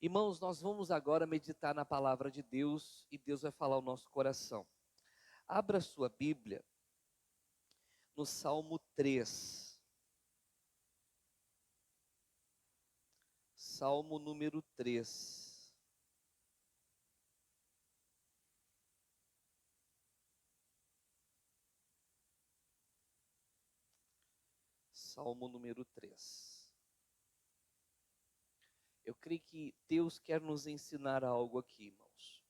Irmãos, nós vamos agora meditar na palavra de Deus e Deus vai falar ao nosso coração. Abra sua Bíblia no Salmo 3. Salmo número 3. Salmo número 3. Eu creio que Deus quer nos ensinar algo aqui, irmãos.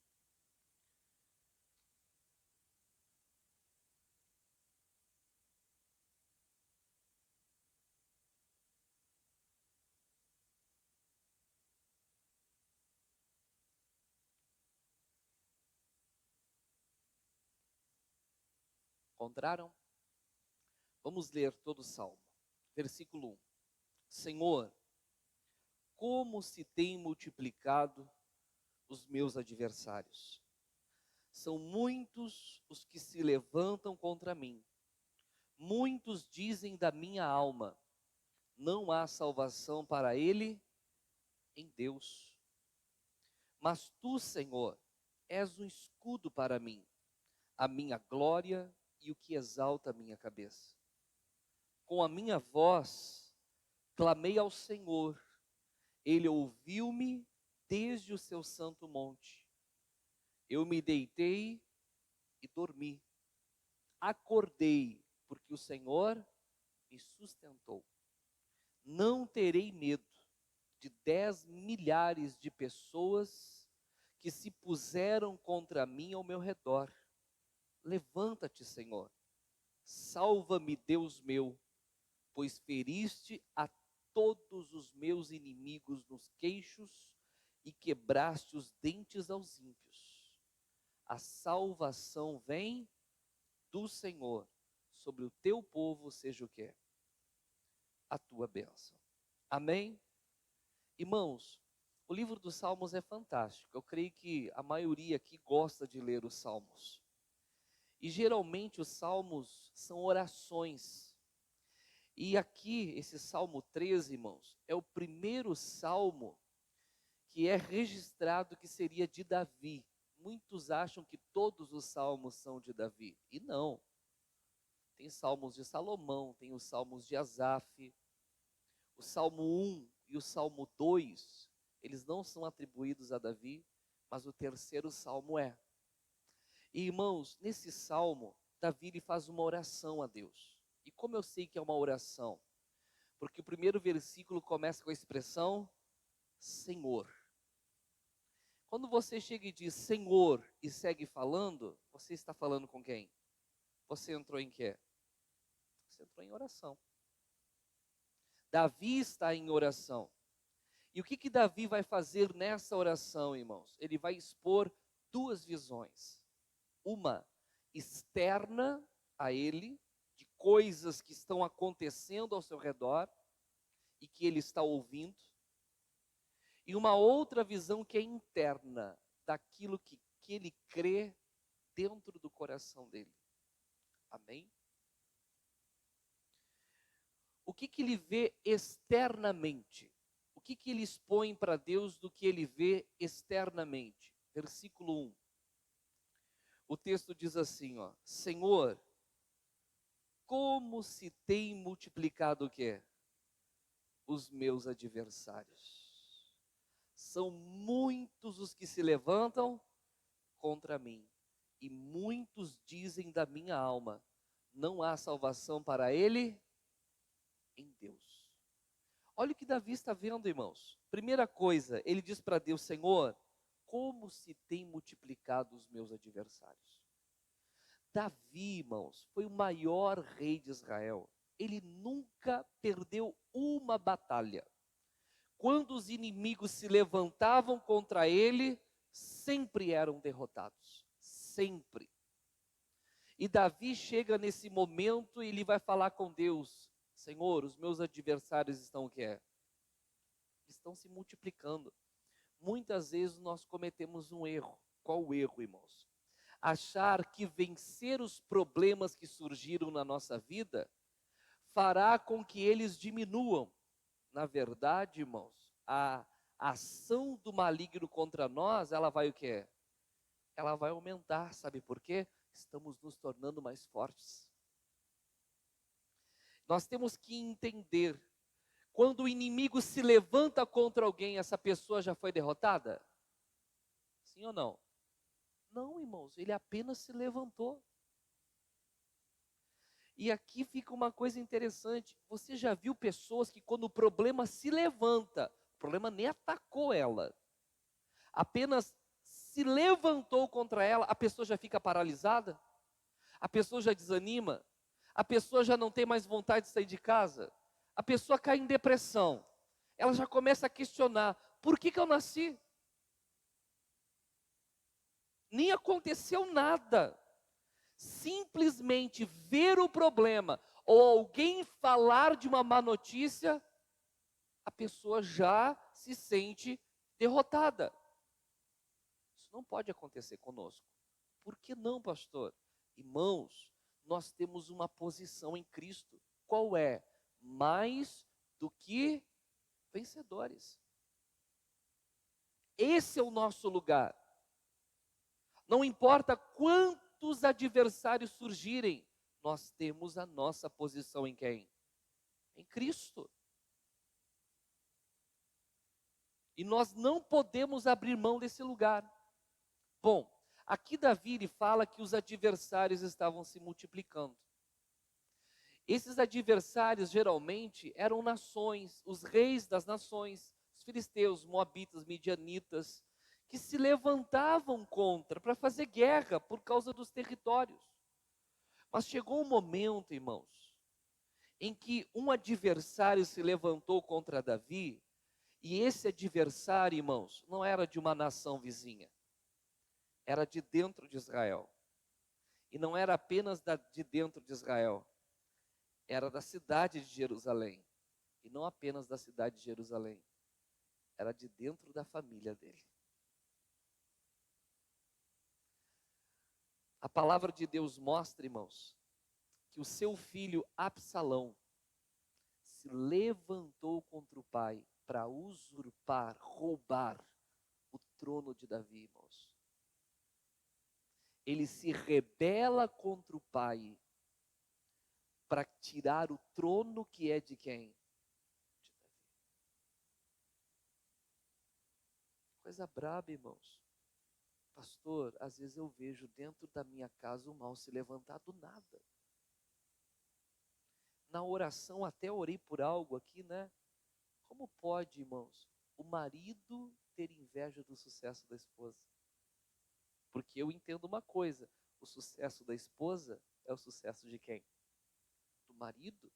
Encontraram? Vamos ler todo o Salmo. Versículo 1. Senhor, como se têm multiplicado os meus adversários. São muitos os que se levantam contra mim. Muitos dizem da minha alma, não há salvação para ele em Deus. Mas tu, Senhor, és um escudo para mim, a minha glória e o que exalta a minha cabeça. Com a minha voz, clamei ao Senhor, ele ouviu-me desde o seu santo monte. Eu me deitei e dormi. Acordei, porque o Senhor me sustentou. Não terei medo de 10 milhares de pessoas que se puseram contra mim ao meu redor. Levanta-te, Senhor. Salva-me, Deus meu, pois feriste a todos os meus inimigos nos queixos e quebraste os dentes aos ímpios. A salvação vem do Senhor, sobre o teu povo seja o que? A tua bênção. Amém? Irmãos, o livro dos Salmos é fantástico. Eu creio que a maioria aqui gosta de ler os Salmos. E geralmente os Salmos são orações. E aqui, esse Salmo 13, irmãos, é o primeiro salmo que é registrado que seria de Davi. Muitos acham que todos os salmos são de Davi. E não. Tem salmos de Salomão, tem os salmos de Asaf. O Salmo 1 e o Salmo 2, eles não são atribuídos a Davi, mas o terceiro salmo é. E irmãos, nesse salmo, Davi ele faz uma oração a Deus. E como eu sei que é uma oração? Porque o primeiro versículo começa com a expressão Senhor. Quando você chega e diz Senhor e segue falando, você está falando com quem? Você entrou em quê? Você entrou em oração. Davi está em oração. E o que Davi vai fazer nessa oração, irmãos? Ele vai expor duas visões. Uma externa a ele, de coisas que estão acontecendo ao seu redor e que ele está ouvindo. E uma outra visão que é interna, daquilo que ele crê dentro do coração dele. Amém? O que ele vê externamente? O que ele expõe para Deus do que ele vê externamente? Versículo 1. O texto diz assim, ó: Senhor, como se tem multiplicado o quê? Os meus adversários. São muitos os que se levantam contra mim, e muitos dizem da minha alma, não há salvação para ele em Deus. Olha o que Davi está vendo, irmãos. Primeira coisa, ele diz para Deus, Senhor, como se tem multiplicado os meus adversários. Davi, irmãos, foi o maior rei de Israel. Ele nunca perdeu uma batalha. Quando os inimigos se levantavam contra ele, sempre eram derrotados. Sempre. E Davi chega nesse momento e ele vai falar com Deus, Senhor, os meus adversários estão o que é? Estão se multiplicando. Muitas vezes nós cometemos um erro. Qual o erro, irmãos? Achar que vencer os problemas que surgiram na nossa vida fará com que eles diminuam. Na verdade, irmãos, a ação do maligno contra nós, ela vai o quê? Ela vai aumentar, sabe por quê? Estamos nos tornando mais fortes. Nós temos que entender, quando o inimigo se levanta contra alguém, essa pessoa já foi derrotada? Sim ou não? Não, irmãos, ele apenas se levantou. E aqui fica uma coisa interessante. Você já viu pessoas que quando o problema se levanta, o problema nem atacou ela, apenas se levantou contra ela, a pessoa já fica paralisada? A pessoa já desanima? A pessoa já não tem mais vontade de sair de casa? A pessoa cai em depressão. Ela já começa a questionar: por que eu nasci? Nem aconteceu nada. Simplesmente ver o problema ou alguém falar de uma má notícia, a pessoa já se sente derrotada. Isso não pode acontecer conosco. Por que não, pastor? Irmãos, nós temos uma posição em Cristo. Qual é? Mais do que vencedores. Esse é o nosso lugar. Não importa quantos adversários surgirem, nós temos a nossa posição em quem? Em Cristo. E nós não podemos abrir mão desse lugar. Bom, aqui Davi ele fala que os adversários estavam se multiplicando. Esses adversários geralmente eram nações, os reis das nações, os filisteus, moabitas, midianitas, que se levantavam contra, para fazer guerra por causa dos territórios. Mas chegou um momento, irmãos, em que um adversário se levantou contra Davi, e esse adversário, irmãos, não era de uma nação vizinha, era de dentro de Israel. E não era apenas de dentro de Israel, era da cidade de Jerusalém. E não apenas da cidade de Jerusalém, era de dentro da família dele. A palavra de Deus mostra, irmãos, que o seu filho Absalão se levantou contra o pai para usurpar, roubar o trono de Davi, irmãos. Ele se rebela contra o pai para tirar o trono que é de quem? De Davi. Coisa braba, irmãos. Pastor, às vezes eu vejo dentro da minha casa o mal se levantar do nada. Na oração até orei por algo aqui, né? Como pode, irmãos, o marido ter inveja do sucesso da esposa? Porque eu entendo uma coisa, o sucesso da esposa é o sucesso de quem? Do marido.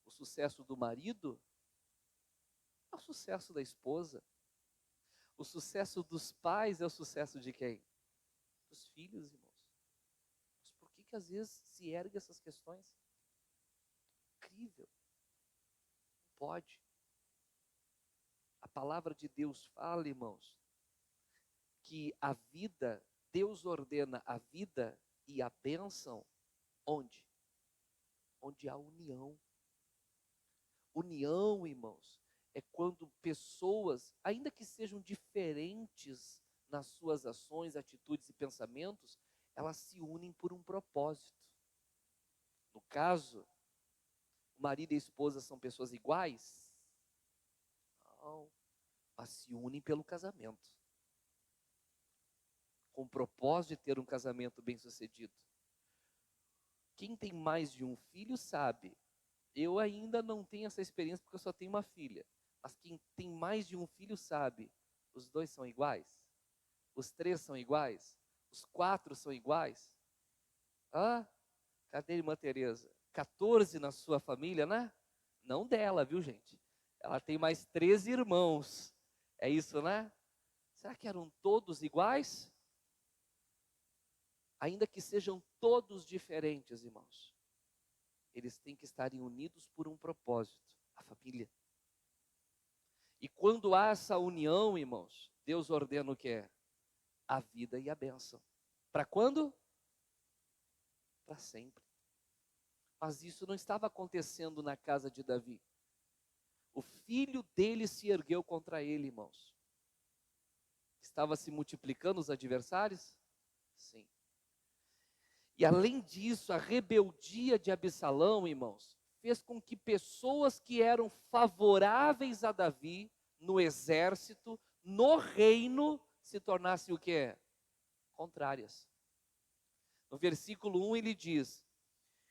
O sucesso do marido é o sucesso da esposa. O sucesso dos pais é o sucesso de quem? Dos filhos, irmãos. Mas por que às vezes se ergue essas questões? Incrível. Não pode. A palavra de Deus fala, irmãos, que a vida, Deus ordena a vida e a bênção, onde? Onde há união. União, irmãos, é quando pessoas, ainda que sejam diferentes nas suas ações, atitudes e pensamentos, elas se unem por um propósito. No caso, o marido e a esposa são pessoas iguais? Não, mas se unem pelo casamento, com o propósito de ter um casamento bem-sucedido. Quem tem mais de um filho sabe. Eu ainda não tenho essa experiência porque eu só tenho uma filha. Mas quem tem mais de um filho sabe. Os dois são iguais? Os três são iguais? Os quatro são iguais? Ah, cadê a irmã Tereza? 14 na sua família, né? Não dela, viu, gente? Ela tem mais 13 irmãos. É isso, né? Será que eram todos iguais? Ainda que sejam todos diferentes, irmãos, eles têm que estarem unidos por um propósito, a família. E quando há essa união, irmãos, Deus ordena o que é? A vida e a bênção. Para quando? Para sempre. Mas isso não estava acontecendo na casa de Davi. O filho dele se ergueu contra ele, irmãos. Estava se multiplicando os adversários? Sim. E além disso, a rebeldia de Absalão, irmãos, fez com que pessoas que eram favoráveis a Davi, no exército, no reino, se tornassem o quê? Contrárias. No versículo 1 ele diz: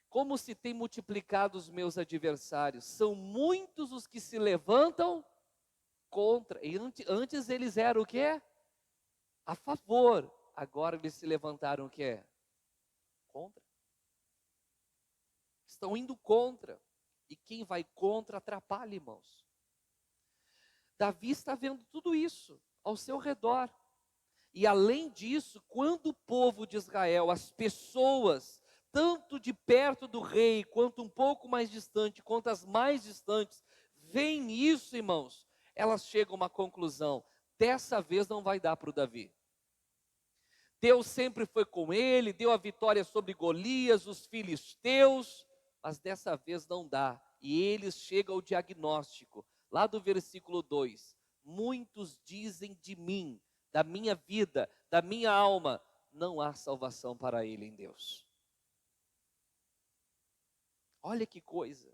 como se tem multiplicado os meus adversários, são muitos os que se levantam contra. E antes eles eram o quê? A favor. Agora eles se levantaram o quê? Contra. Estão indo contra. E quem vai contra atrapalha, irmãos. Davi está vendo tudo isso ao seu redor. E além disso, quando o povo de Israel, as pessoas, tanto de perto do rei, quanto um pouco mais distante, quanto as mais distantes, veem isso, irmãos, elas chegam a uma conclusão: dessa vez não vai dar para o Davi. Deus sempre foi com ele, deu a vitória sobre Golias, os filisteus, mas dessa vez não dá. E eles chegam ao diagnóstico, lá do versículo 2: muitos dizem de mim, da minha vida, da minha alma, não há salvação para ele em Deus. Olha que coisa.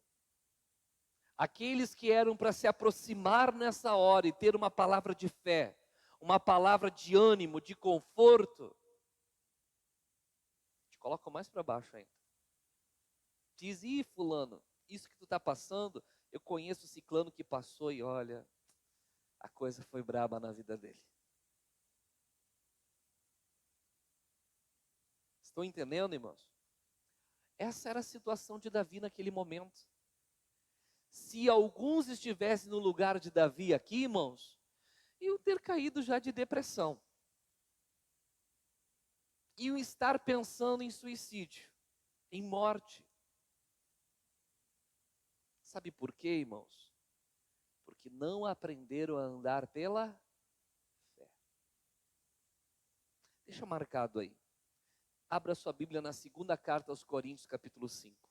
Aqueles que eram para se aproximar nessa hora e ter uma palavra de fé, uma palavra de ânimo, de conforto, te colocam mais para baixo ainda. Diz: ih, fulano, isso que tu está passando, eu conheço o ciclano que passou e olha, a coisa foi braba na vida dele. Estão entendendo, irmãos? Essa era a situação de Davi naquele momento. Se alguns estivessem no lugar de Davi aqui, irmãos, iam ter caído já de depressão. Iam estar pensando em suicídio, em morte. Sabe por quê, irmãos? Porque não aprenderam a andar pela fé. Deixa marcado aí. Abra sua Bíblia na segunda carta aos Coríntios, capítulo 5.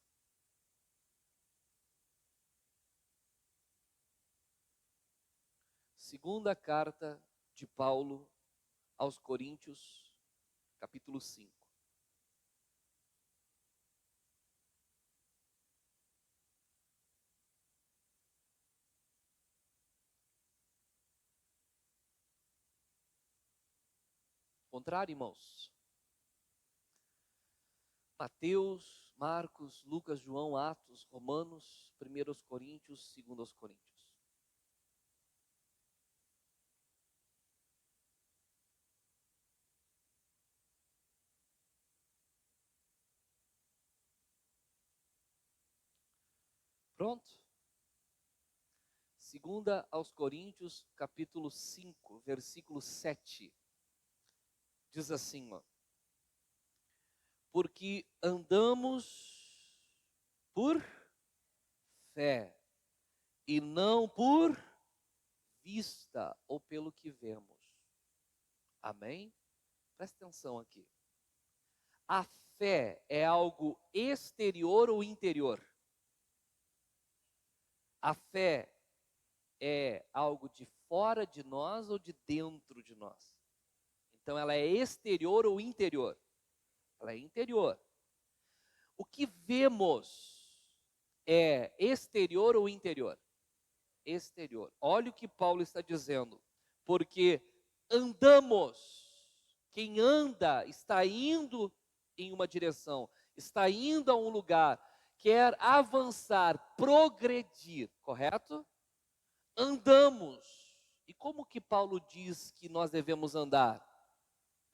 Segunda carta de Paulo aos Coríntios, capítulo 5. Contrário, irmãos. Mateus, Marcos, Lucas, João, Atos, Romanos, 1 Coríntios, 2 Coríntios. Pronto? Segunda aos Coríntios, capítulo 5, versículo 7. Diz assim, ó: porque andamos por fé e não por vista ou pelo que vemos. Amém? Presta atenção aqui. A fé é algo exterior ou interior? A fé é algo de fora de nós ou de dentro de nós? Então ela é exterior ou interior? Ela é interior. O que vemos é exterior ou interior? Exterior. Olha o que Paulo está dizendo. Porque andamos. Quem anda está indo em uma direção, está indo a um lugar, quer avançar, progredir, correto? Andamos. E como que Paulo diz que nós devemos andar?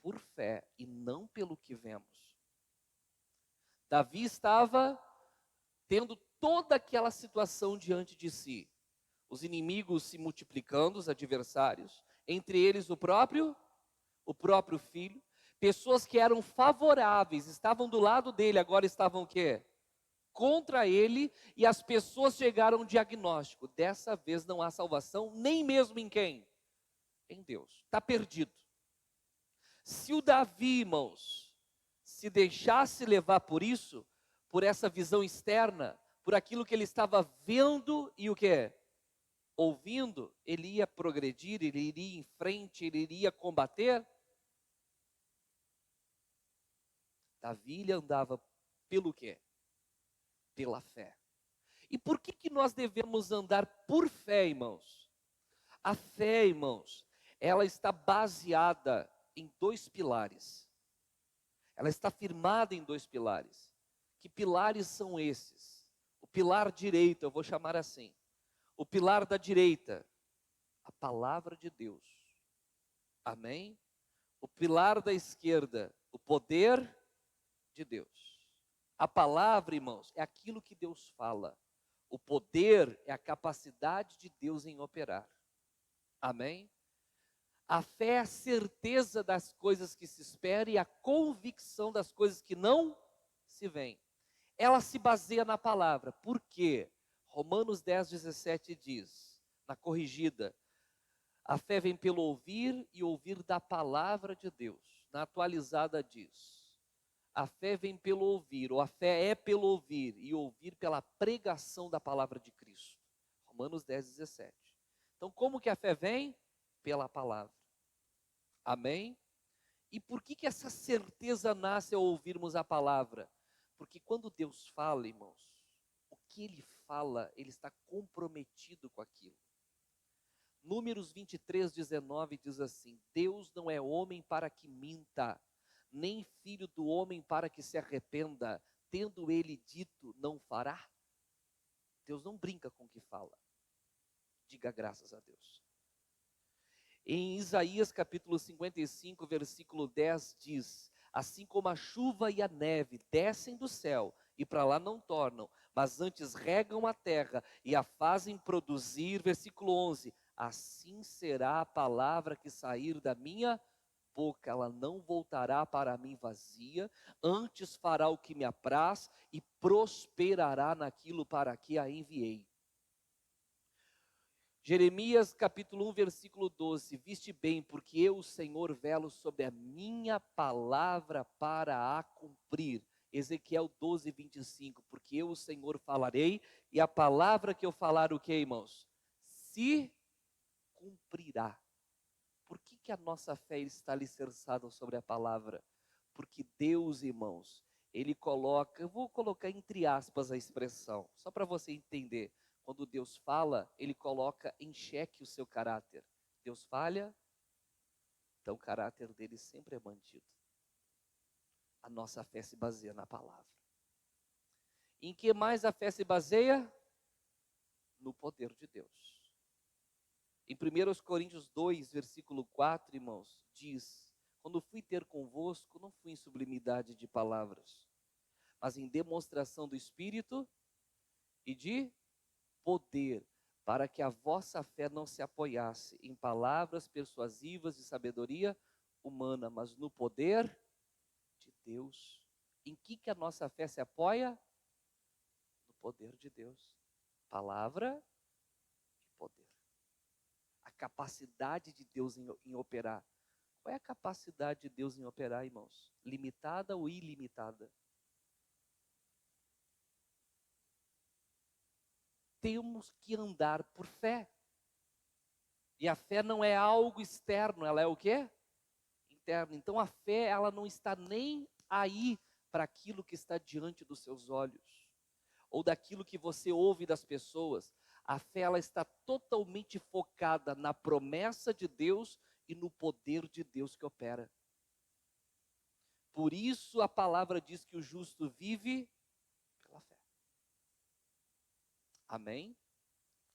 Por fé e não pelo que vemos. Davi estava tendo toda aquela situação diante de si. Os inimigos se multiplicando, os adversários, entre eles o próprio filho. Pessoas que eram favoráveis, estavam do lado dele, agora estavam o quê? Contra ele, e as pessoas chegaram a um diagnóstico: dessa vez não há salvação, nem mesmo em quem? Em Deus. Está perdido. Se o Davi, irmãos, se deixasse levar por isso, por essa visão externa, por aquilo que ele estava vendo e o quê? ouvindo, ele ia progredir, ele iria em frente, ele iria combater? Davi ele andava pelo quê? Pela fé. E por que nós devemos andar por fé, irmãos? A fé, irmãos, ela está baseada em dois pilares. Ela está firmada em dois pilares. Que pilares são esses? O pilar direito, eu vou chamar assim. O pilar da direita, a palavra de Deus. Amém? O pilar da esquerda, o poder de Deus. A palavra, irmãos, é aquilo que Deus fala. O poder é a capacidade de Deus em operar. Amém? A fé é a certeza das coisas que se espera e a convicção das coisas que não se veem. Ela se baseia na palavra. Por quê? Romanos 10:17 diz, na corrigida, a fé vem pelo ouvir e ouvir da palavra de Deus. Na atualizada diz, a fé vem pelo ouvir, ou a fé é pelo ouvir e ouvir pela pregação da palavra de Cristo. Romanos 10:17. Então, como que a fé vem? Pela palavra. Amém? E por que essa certeza nasce ao ouvirmos a palavra? Porque quando Deus fala, irmãos, o que Ele fala, Ele está comprometido com aquilo. Números 23:19 diz assim, Deus não é homem para que minta, nem filho do homem para que se arrependa, tendo Ele dito, não fará? Deus não brinca com o que fala. Diga graças a Deus. Em Isaías capítulo 55, versículo 10 diz, assim como a chuva e a neve descem do céu e para lá não tornam, mas antes regam a terra e a fazem produzir, versículo 11, assim será a palavra que sair da minha boca, ela não voltará para mim vazia, antes fará o que me apraz e prosperará naquilo para que a enviei. Jeremias capítulo 1, versículo 12, viste bem, porque eu, o Senhor, velo sobre a minha palavra para a cumprir. Ezequiel 12, 25, porque eu, o Senhor, falarei, e a palavra que eu falar, o que, irmãos? Se cumprirá. Por que a nossa fé está alicerçada sobre a palavra? Porque Deus, irmãos, Ele coloca, eu vou colocar entre aspas a expressão, só para você entender. Quando Deus fala, Ele coloca em xeque o seu caráter. Deus falha, então o caráter dele sempre é mantido. A nossa fé se baseia na palavra. Em que mais a fé se baseia? No poder de Deus. Em 1 Coríntios 2, versículo 4, irmãos, diz, quando fui ter convosco, não fui em sublimidade de palavras, mas em demonstração do Espírito e de poder, para que a vossa fé não se apoiasse em palavras persuasivas de sabedoria humana, mas no poder de Deus. Em que a nossa fé se apoia? No poder de Deus. Palavra e poder. A capacidade de Deus em operar. Qual é a capacidade de Deus em operar, irmãos? Limitada ou ilimitada? Temos que andar por fé. E a fé não é algo externo, ela é o quê? Interno. Então a fé, ela não está nem aí para aquilo que está diante dos seus olhos, ou daquilo que você ouve das pessoas. A fé, ela está totalmente focada na promessa de Deus e no poder de Deus que opera. Por isso a palavra diz que o justo vive pela fé. Amém?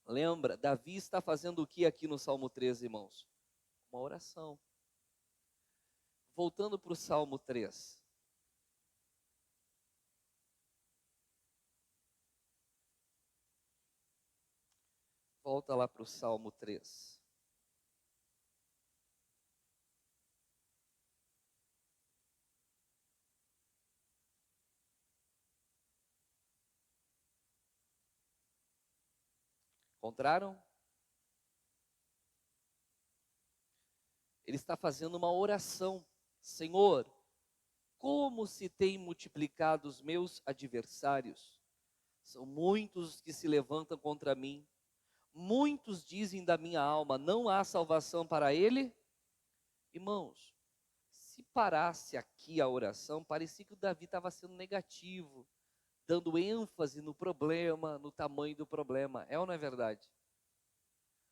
Lembra, Davi está fazendo o que aqui no Salmo 13, irmãos? Uma oração. Voltando para o Salmo 3. Volta lá para o Salmo 3. Encontraram? Ele está fazendo uma oração. Senhor, como se tem multiplicado os meus adversários? São muitos os que se levantam contra mim. Muitos dizem da minha alma, não há salvação para ele. Irmãos, se parasse aqui a oração, parecia que o Davi estava sendo negativo, dando ênfase no problema, no tamanho do problema. É ou não é verdade?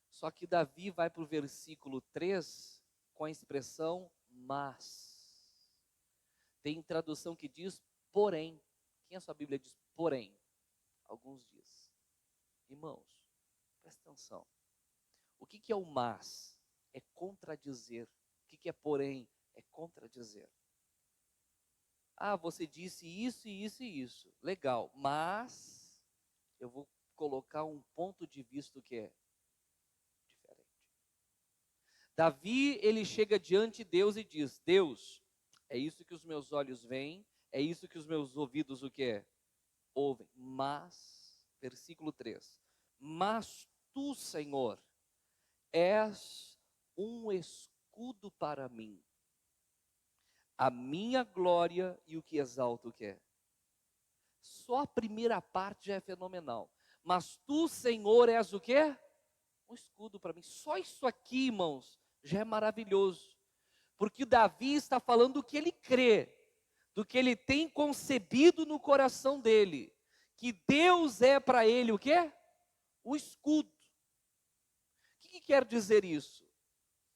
Só que Davi vai para o versículo 3 com a expressão mas. Tem tradução que diz porém. Quem a sua Bíblia diz porém? Alguns diz. Irmãos, presta atenção. O que é o mas? É contradizer. O que é porém? É contradizer. Ah, você disse isso e isso e isso. Legal, mas eu vou colocar um ponto de vista que é diferente. Davi, ele chega diante de Deus e diz: Deus, é isso que os meus olhos veem, é isso que os meus ouvidos o que é? Ouvem. Mas, versículo 3. Mas tu, Senhor, és um escudo para mim, a minha glória e o que exalta o que é. Só a primeira parte já é fenomenal. Mas tu, Senhor, és o quê? Um escudo para mim. Só isso aqui, irmãos, já é maravilhoso. Porque Davi está falando do que ele crê, do que ele tem concebido no coração dele. Que Deus é para ele o quê? O escudo. O que quer dizer isso?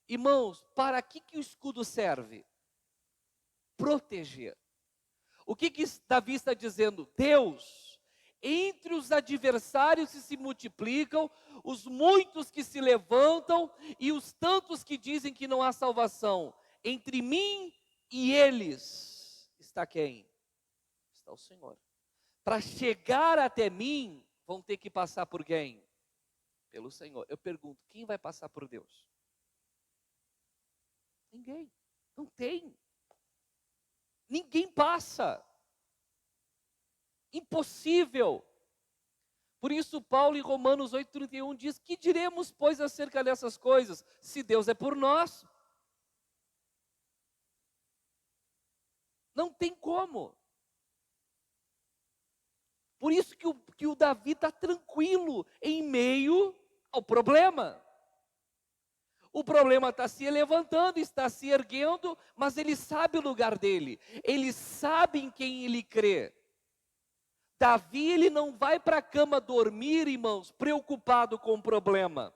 Irmãos, para que o escudo serve? Proteger. O que Davi está dizendo? Deus, entre os adversários que se multiplicam, os muitos que se levantam e os tantos que dizem que não há salvação, entre mim e eles está quem? Está o Senhor. Para chegar até mim, vão ter que passar por quem? Pelo Senhor. Eu pergunto, quem vai passar por Deus? Ninguém. Não tem. Ninguém passa. Impossível. Por isso Paulo em Romanos 8,31 diz: que diremos, pois, acerca dessas coisas? Se Deus é por nós, não tem como. Por isso que o Davi está tranquilo em meio ao problema. O problema está se levantando, está se erguendo, mas ele sabe o lugar dele. Ele sabe em quem ele crê. Davi, ele não vai para a cama dormir, irmãos, preocupado com o problema.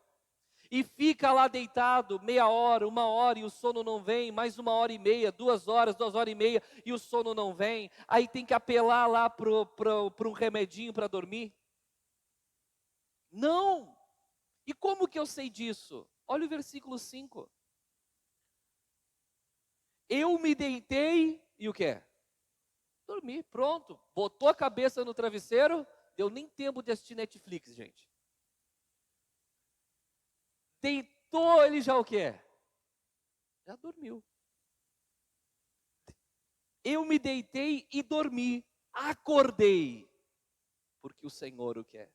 E fica lá deitado meia hora, 1 hora e o sono não vem, mais 1 hora e meia, 2 horas, 2 horas e meia e o sono não vem. Aí tem que apelar lá para um remedinho para dormir. Não! E como que eu sei disso? Olha o versículo 5. Eu me deitei e o que? Dormi, pronto. Botou a cabeça no travesseiro, deu nem tempo de assistir Netflix, gente. Deitou, ele já o que? Já dormiu. Eu me deitei e dormi, acordei, porque o Senhor o quer.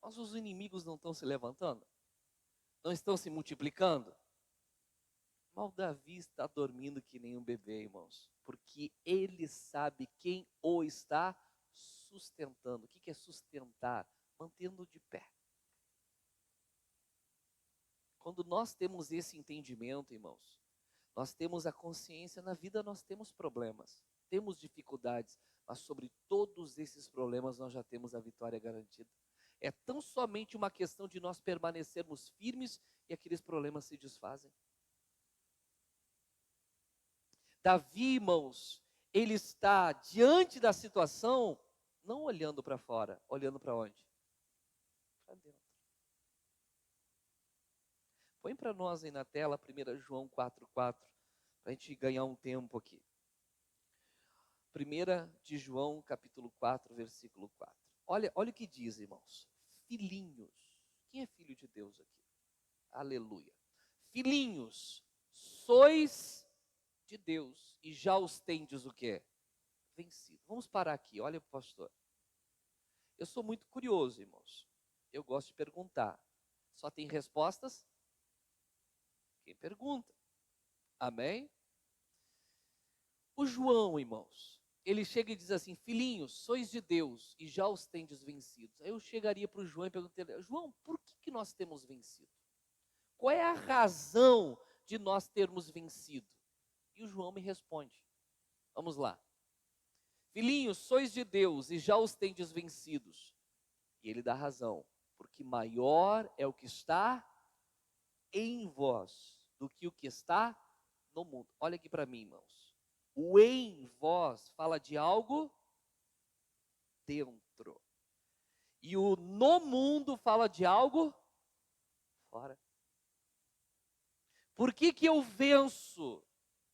Mas os inimigos não estão se levantando? Não estão se multiplicando? Mas o Davi está dormindo que nem um bebê, irmãos, porque ele sabe quem o está sustentando. O que é sustentar? Mantendo de pé. Quando nós temos esse entendimento, irmãos, nós temos a consciência, na vida nós temos problemas, temos dificuldades, mas sobre todos esses problemas nós já temos a vitória garantida. É tão somente uma questão de nós permanecermos firmes e aqueles problemas se desfazem. Davi, irmãos, ele está diante da situação, não olhando para fora, olhando para onde? Para dentro. Põe para nós aí na tela 1 João 4,4, para a gente ganhar um tempo aqui. 1 de João, capítulo 4, versículo 4. Olha o que diz, irmãos. Filhinhos. Quem é filho de Deus aqui? Aleluia. Filhinhos, sois de Deus e já os tendes o quê? Vencido. Vamos parar aqui, olha para o pastor. Eu sou muito curioso, irmãos. Eu gosto de perguntar. Só tem respostas? Quem pergunta. Amém? O João, irmãos, ele chega e diz assim: filhinhos, sois de Deus e já os tendes vencidos. Aí eu chegaria para o João e perguntaria: João, por que nós temos vencido? Qual é a razão de nós termos vencido? E o João me responde. Vamos lá. Filhinhos, sois de Deus e já os tendes vencidos. E ele dá razão, porque maior é o que está em vós do que o que está no mundo. Olha aqui para mim, irmãos. O em vós fala de algo dentro. E o no mundo fala de algo fora. Por que que eu venço?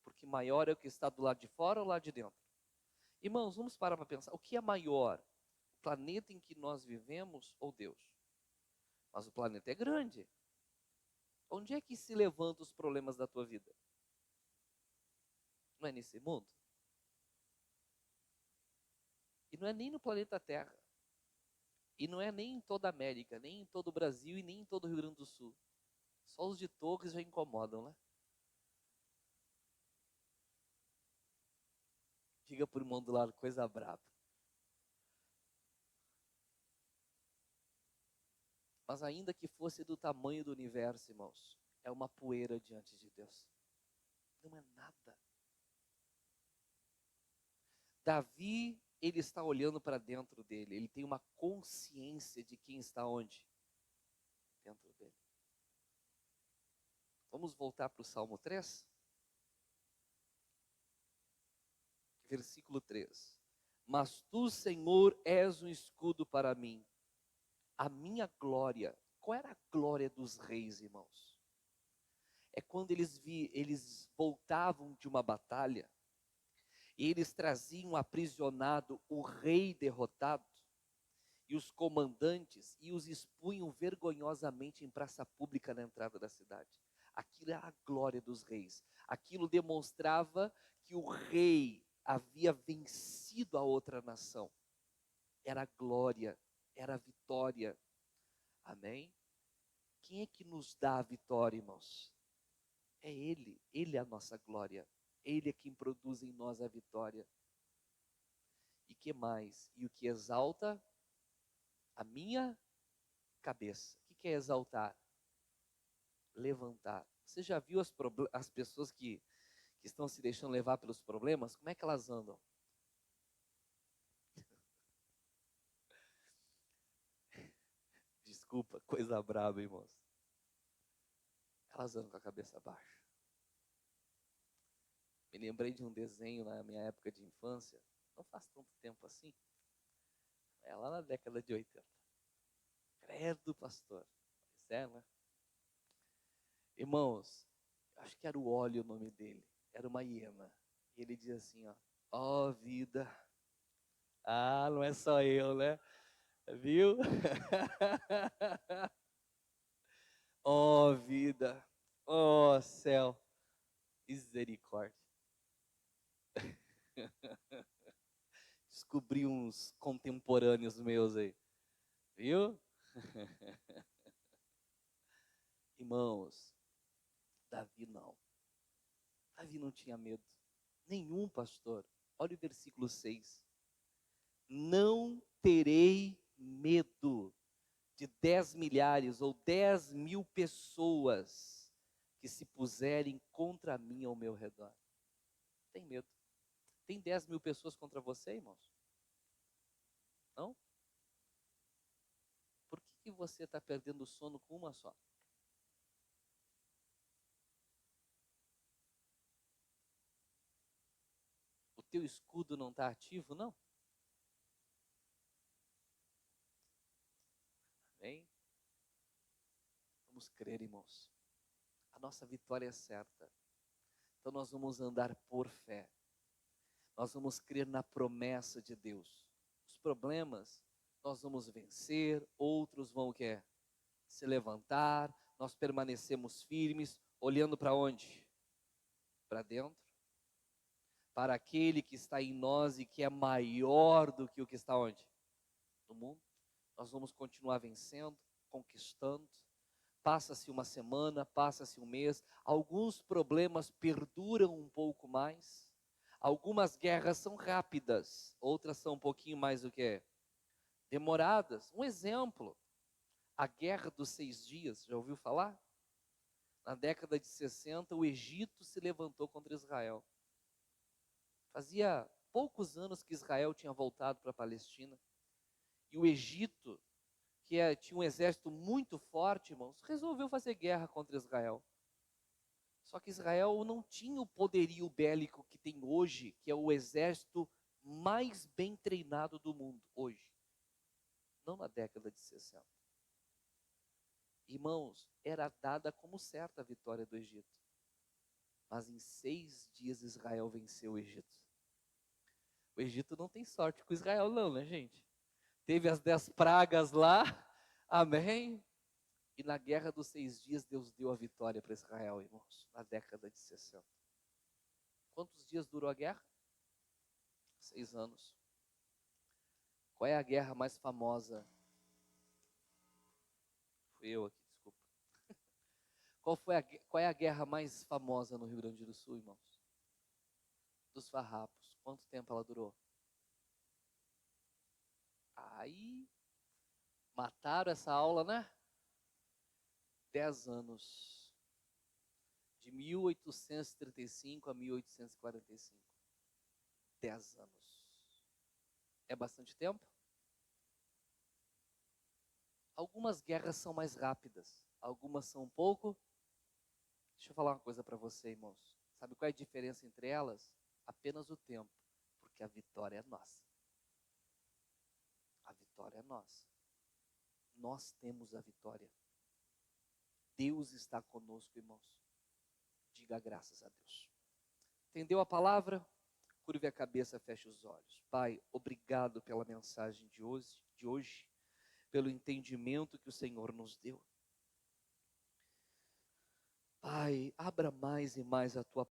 Porque maior é o que está do lado de fora ou lá de dentro? Irmãos, vamos parar para pensar. O que é maior? O planeta em que nós vivemos ou Deus? Mas o planeta é grande. Onde é que se levantam os problemas da tua vida? Não é nesse mundo? E não é nem no planeta Terra. E não é nem em toda a América, nem em todo o Brasil e nem em todo o Rio Grande do Sul. Só os de Torres já incomodam, né? Diga por irmão do lado, coisa braba. Mas ainda que fosse do tamanho do universo, irmãos, é uma poeira diante de Deus. Não é nada. Davi, ele está olhando para dentro dele. Ele tem uma consciência de quem está onde? Dentro dele. Vamos voltar para o Salmo 3? Versículo 3. Mas tu, Senhor, és um escudo para mim, a minha glória. Qual era a glória dos reis, irmãos? É quando eles voltavam de uma batalha e eles traziam aprisionado o rei derrotado e os comandantes e os expunham vergonhosamente em praça pública na entrada da cidade. Aquilo era a glória dos reis. Aquilo demonstrava que o rei havia vencido a outra nação. Era a glória, era a vitória. Amém? Quem é que nos dá a vitória, irmãos? É Ele. Ele é a nossa glória. Ele é quem produz em nós a vitória. E que mais? E o que exalta a minha cabeça. O que é exaltar? Levantar. Você já viu as pessoas que estão se deixando levar pelos problemas? Como é que elas andam? Desculpa, coisa braba, irmãos. Elas andam com a cabeça baixa. Me lembrei de um desenho na minha época de infância, não faz tanto tempo assim, é lá na década de 80. Credo, pastor. Pois é, né? Irmãos, acho que era o Óleo o nome dele, era uma hiena. E ele dizia assim, ó vida. Ah, não é só eu, né? Viu? Ó vida, ó céu, misericórdia. Descobri uns contemporâneos meus aí, viu? Irmãos, Davi não. Davi não tinha medo. Nenhum, pastor. Olha o versículo 6. Não terei medo de 10 milhares ou 10.000 pessoas que se puserem contra mim ao meu redor. Tem medo. Tem 10.000 pessoas contra você, irmãos? Não? Por que você está perdendo o sono com uma só? O teu escudo não está ativo, não? Amém? Vamos crer, irmãos. A nossa vitória é certa. Então nós vamos andar por fé. Nós vamos crer na promessa de Deus. Os problemas nós vamos vencer, outros vão o quê? Se levantar, nós permanecemos firmes, olhando para onde? Para dentro. Para aquele que está em nós e que é maior do que o que está onde? No mundo. Nós vamos continuar vencendo, conquistando. Passa-se uma semana, passa-se um mês, alguns problemas perduram um pouco mais, Algumas guerras são rápidas, outras são um pouquinho mais do que demoradas. Um exemplo, a Guerra dos 6 Dias, já ouviu falar? Na década de 60, o Egito se levantou contra Israel. Fazia poucos anos que Israel tinha voltado para a Palestina. E o Egito, tinha um exército muito forte, irmãos, resolveu fazer guerra contra Israel. Só que Israel não tinha o poderio bélico que tem hoje, que é o exército mais bem treinado do mundo hoje. Não na década de 60. Irmãos, era dada como certa a vitória do Egito. Mas em 6 dias Israel venceu o Egito. O Egito não tem sorte com Israel não, né, gente? Teve as 10 pragas lá, amém? E na Guerra dos 6 Dias, Deus deu a vitória para Israel, irmãos, na década de 60. Quantos dias durou a guerra? 6 anos. Qual é a guerra mais famosa? Fui eu aqui, desculpa. Qual é a guerra mais famosa no Rio Grande do Sul, irmãos? Dos farrapos. Quanto tempo ela durou? Aí, mataram essa aula, né? 10 anos. De 1835 a 1845. 10 anos. É bastante tempo? Algumas guerras são mais rápidas, algumas são um pouco. Deixa eu falar uma coisa para você, irmãos. Sabe qual é a diferença entre elas? Apenas o tempo, porque a vitória é nossa. A vitória é nossa. Nós temos a vitória. Deus está conosco, irmãos. Diga graças a Deus. Entendeu a palavra? Curve a cabeça, feche os olhos. Pai, obrigado pela mensagem de hoje, pelo entendimento que o Senhor nos deu. Pai, abra mais e mais a tua